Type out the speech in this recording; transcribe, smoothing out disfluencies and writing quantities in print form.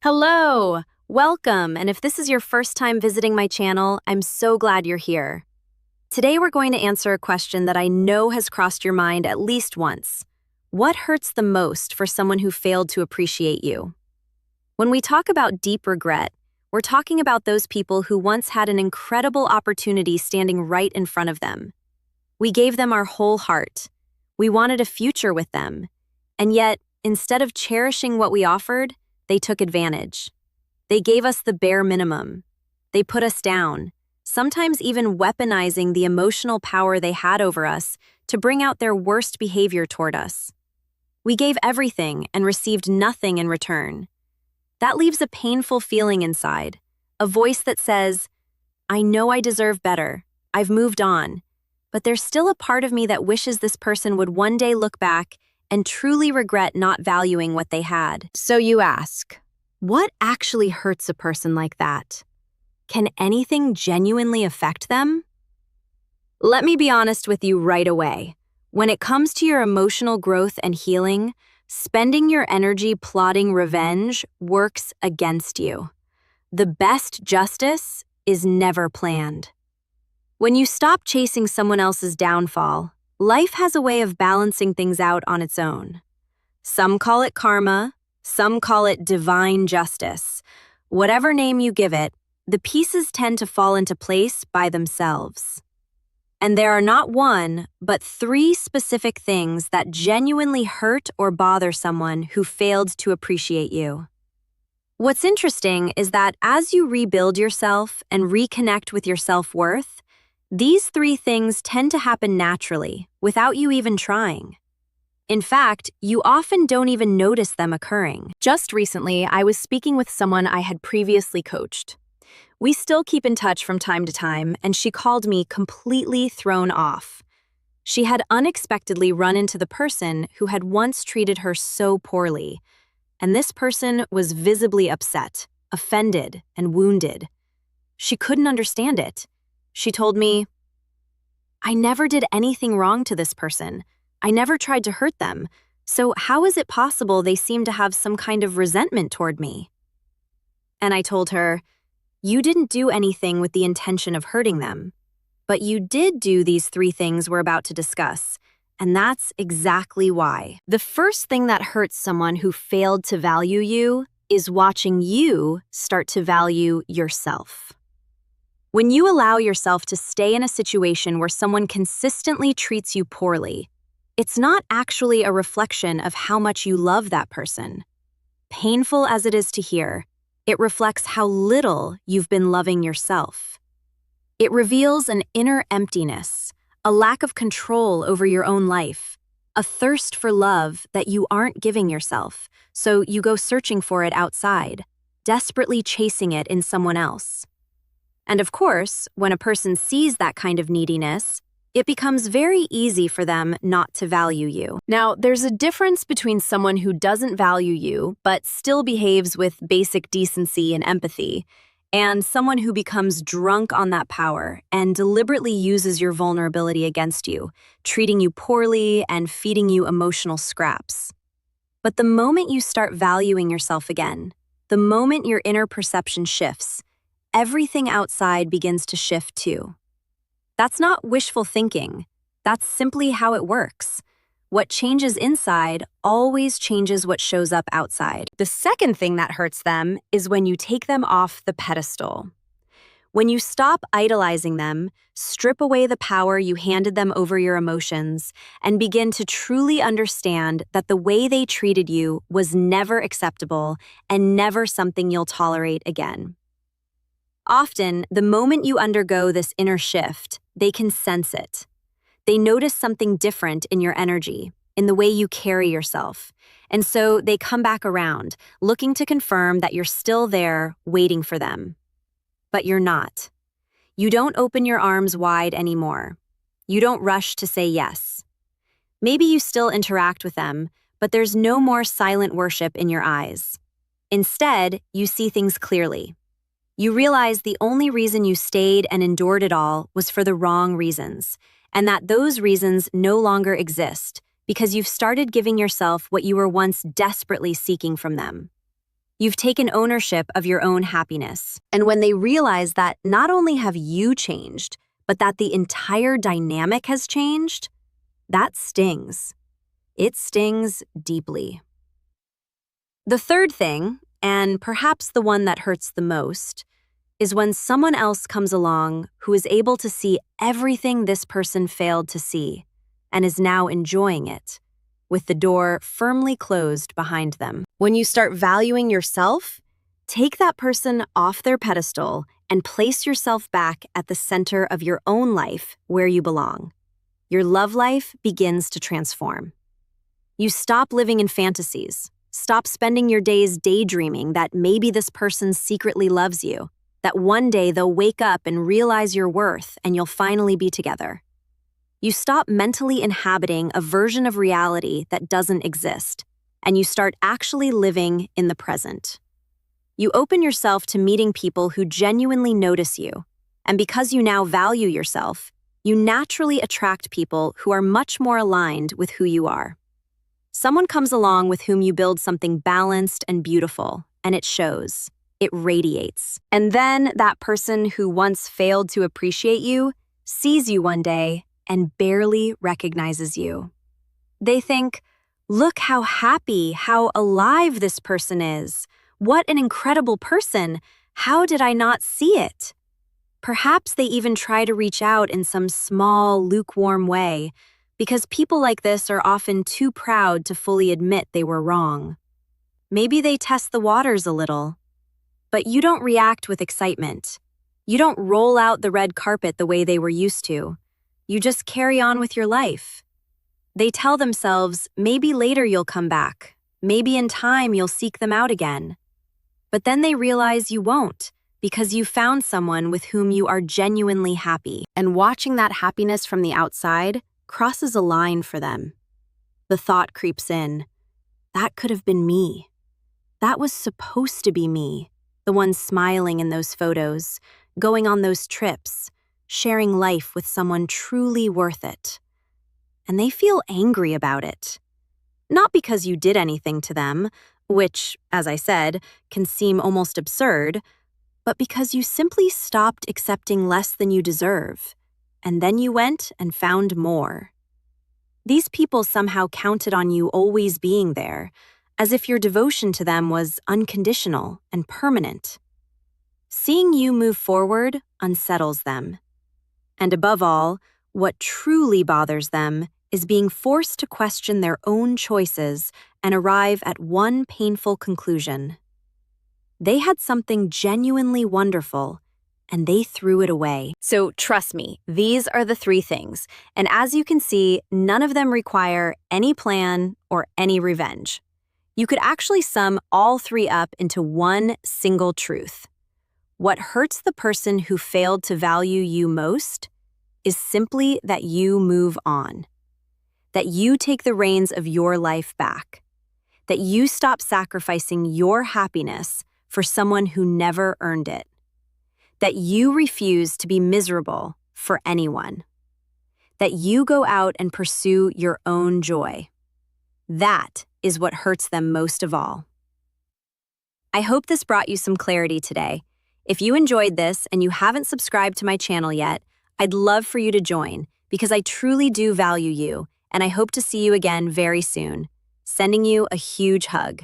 Hello! Welcome, and if this is your first time visiting my channel, I'm so glad you're here. Today we're going to answer a question that I know has crossed your mind at least once. What hurts the most for someone who failed to appreciate you? When we talk about deep regret, we're talking about those people who once had an incredible opportunity standing right in front of them. We gave them our whole heart. We wanted a future with them. And yet, instead of cherishing what we offered, they took advantage. They gave us the bare minimum. They put us down, sometimes even weaponizing the emotional power they had over us to bring out their worst behavior toward us. We gave everything and received nothing in return. That leaves a painful feeling inside, a voice that says, I know I deserve better, I've moved on, but there's still a part of me that wishes this person would one day look back and truly regret not valuing what they had. So you ask, what actually hurts a person like that? Can anything genuinely affect them? Let me be honest with you right away. When it comes to your emotional growth and healing, spending your energy plotting revenge works against you. The best justice is never planned. When you stop chasing someone else's downfall, life has a way of balancing things out on its own. Some call it karma, some call it divine justice. Whatever name you give it, the pieces tend to fall into place by themselves. And there are not one, but three specific things that genuinely hurt or bother someone who failed to appreciate you. What's interesting is that as you rebuild yourself and reconnect with your self-worth, these three things tend to happen naturally, without you even trying. In fact, you often don't even notice them occurring. Just recently, I was speaking with someone I had previously coached. We still keep in touch from time to time, and she called me completely thrown off. She had unexpectedly run into the person who had once treated her so poorly, and this person was visibly upset, offended, and wounded. She couldn't understand it. She told me, I never did anything wrong to this person. I never tried to hurt them. So how is it possible they seem to have some kind of resentment toward me? And I told her, you didn't do anything with the intention of hurting them, but you did do these three things we're about to discuss, and that's exactly why. The first thing that hurts someone who failed to value you is watching you start to value yourself. When you allow yourself to stay in a situation where someone consistently treats you poorly, it's not actually a reflection of how much you love that person. Painful as it is to hear, it reflects how little you've been loving yourself. It reveals an inner emptiness, a lack of control over your own life, a thirst for love that you aren't giving yourself, so you go searching for it outside, desperately chasing it in someone else. And of course, when a person sees that kind of neediness, it becomes very easy for them not to value you. Now, there's a difference between someone who doesn't value you but still behaves with basic decency and empathy, and someone who becomes drunk on that power and deliberately uses your vulnerability against you, treating you poorly and feeding you emotional scraps. But the moment you start valuing yourself again, the moment your inner perception shifts, everything outside begins to shift too. That's not wishful thinking. That's simply how it works. What changes inside always changes what shows up outside. The second thing that hurts them is when you take them off the pedestal. When you stop idolizing them, strip away the power you handed them over your emotions, and begin to truly understand that the way they treated you was never acceptable and never something you'll tolerate again. Often, the moment you undergo this inner shift, they can sense it. They notice something different in your energy, in the way you carry yourself, and so they come back around, looking to confirm that you're still there, waiting for them. But you're not. You don't open your arms wide anymore. You don't rush to say yes. Maybe you still interact with them, but there's no more silent worship in your eyes. Instead, you see things clearly. You realize the only reason you stayed and endured it all was for the wrong reasons, and that those reasons no longer exist because you've started giving yourself what you were once desperately seeking from them. You've taken ownership of your own happiness. And when they realize that not only have you changed, but that the entire dynamic has changed, that stings. It stings deeply. The third thing, and perhaps the one that hurts the most, is when someone else comes along who is able to see everything this person failed to see and is now enjoying it, with the door firmly closed behind them. When you start valuing yourself, take that person off their pedestal and place yourself back at the center of your own life where you belong. Your love life begins to transform. You stop living in fantasies. Stop spending your days daydreaming that maybe this person secretly loves you, that one day they'll wake up and realize your worth and you'll finally be together. You stop mentally inhabiting a version of reality that doesn't exist, and you start actually living in the present. You open yourself to meeting people who genuinely notice you, and because you now value yourself, you naturally attract people who are much more aligned with who you are. Someone comes along with whom you build something balanced and beautiful, and it shows. It radiates. And then that person who once failed to appreciate you sees you one day and barely recognizes you. They think, "Look how happy, how alive this person is. What an incredible person. How did I not see it?" Perhaps they even try to reach out in some small, lukewarm way, because people like this are often too proud to fully admit they were wrong. Maybe they test the waters a little. But you don't react with excitement. You don't roll out the red carpet the way they were used to. You just carry on with your life. They tell themselves, maybe later you'll come back. Maybe in time you'll seek them out again. But then they realize you won't, because you found someone with whom you are genuinely happy. And watching that happiness from the outside crosses a line for them. The thought creeps in, that could have been me. That was supposed to be me. The one smiling in those photos, going on those trips, sharing life with someone truly worth it. And they feel angry about it. Not because you did anything to them, which, as I said, can seem almost absurd, but because you simply stopped accepting less than you deserve, and then you went and found more. These people somehow counted on you always being there, as if your devotion to them was unconditional and permanent. Seeing you move forward unsettles them. And above all, what truly bothers them is being forced to question their own choices and arrive at one painful conclusion. They had something genuinely wonderful, and they threw it away. So trust me, these are the three things. And as you can see, none of them require any plan or any revenge. You could actually sum all three up into one single truth. What hurts the person who failed to value you most is simply that you move on, that you take the reins of your life back, that you stop sacrificing your happiness for someone who never earned it, that you refuse to be miserable for anyone, that you go out and pursue your own joy. That is what hurts them most of all. I hope this brought you some clarity today. If you enjoyed this and you haven't subscribed to my channel yet, I'd love for you to join because I truly do value you, and I hope to see you again very soon. Sending you a huge hug.